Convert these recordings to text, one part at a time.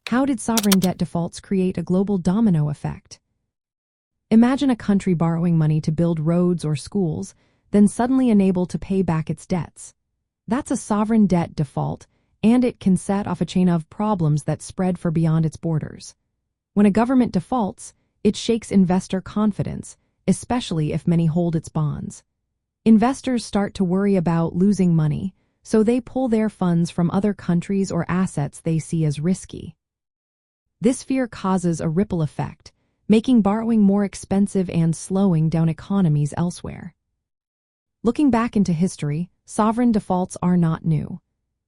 How did sovereign debt defaults create a global domino effect? Imagine a country borrowing money to build roads or schools, then suddenly unable to pay back its debts. That's a sovereign debt default, and it can set off a chain of problems that spread far beyond its borders. When a government defaults, it shakes investor confidence, especially if many hold its bonds. Investors start to worry about losing money, so they pull their funds from other countries or assets they see as risky. This fear causes a ripple effect, making borrowing more expensive and slowing down economies elsewhere. Looking back into history, sovereign defaults are not new.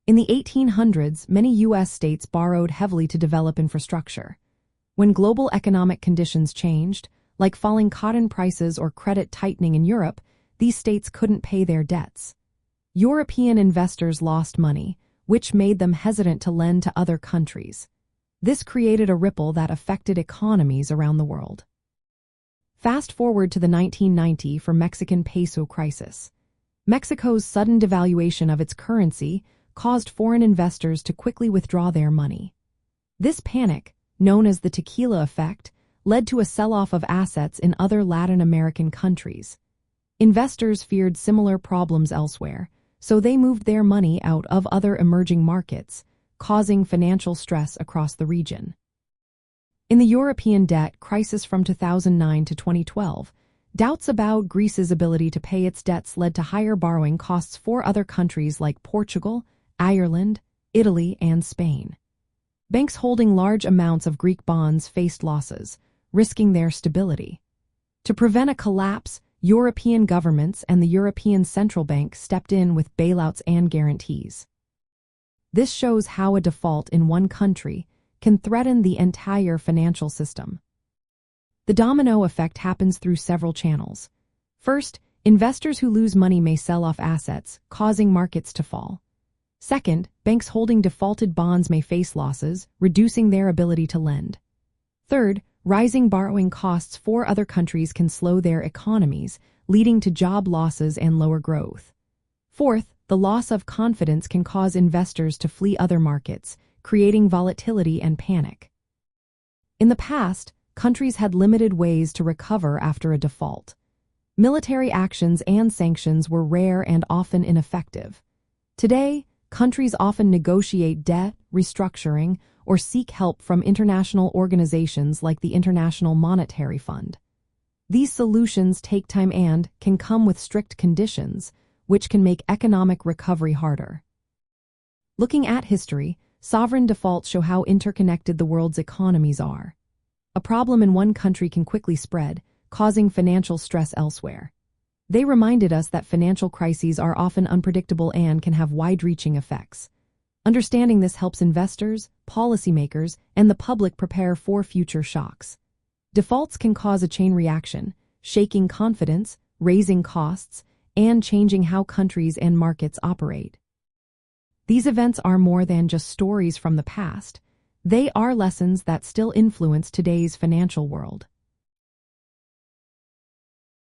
In the 1800s, many U.S. states borrowed heavily to develop infrastructure. When global economic conditions changed, like falling cotton prices or credit tightening in Europe, these states couldn't pay their debts. European investors lost money, which made them hesitant to lend to other countries. This created a ripple that affected economies around the world. Fast forward to the 1990 Mexican peso crisis. Mexico's sudden devaluation of its currency caused foreign investors to quickly withdraw their money. This panic, known as the tequila effect, led to a sell-off of assets in other Latin American countries. Investors feared similar problems elsewhere, so they moved their money out of other emerging markets, causing financial stress across the region. In the European debt crisis from 2009 to 2012, doubts about Greece's ability to pay its debts led to higher borrowing costs for other countries like Portugal, Ireland, Italy, and Spain. Banks holding large amounts of Greek bonds faced losses, risking their stability. To prevent a collapse, European governments and the European Central Bank stepped in with bailouts and guarantees. This shows how a default in one country can threaten the entire financial system. The domino effect happens through several channels. First, investors who lose money may sell off assets, causing markets to fall. Second, banks holding defaulted bonds may face losses, reducing their ability to lend. Third, rising borrowing costs for other countries can slow their economies, leading to job losses and lower growth. Fourth, the loss of confidence can cause investors to flee other markets, creating volatility and panic. In the past, countries had limited ways to recover after a default. Military actions and sanctions were rare and often ineffective. Today, countries often negotiate debt, restructuring, or seek help from international organizations like the International Monetary Fund. These solutions take time and can come with strict conditions, which can make economic recovery harder. Looking at history, sovereign defaults show how interconnected the world's economies are. A problem in one country can quickly spread, causing financial stress elsewhere. They reminded us that financial crises are often unpredictable and can have wide-reaching effects. Understanding this helps investors, policymakers, and the public prepare for future shocks. Defaults can cause a chain reaction, shaking confidence, raising costs, and changing how countries and markets operate. These events are more than just stories from the past. They are lessons that still influence today's financial world.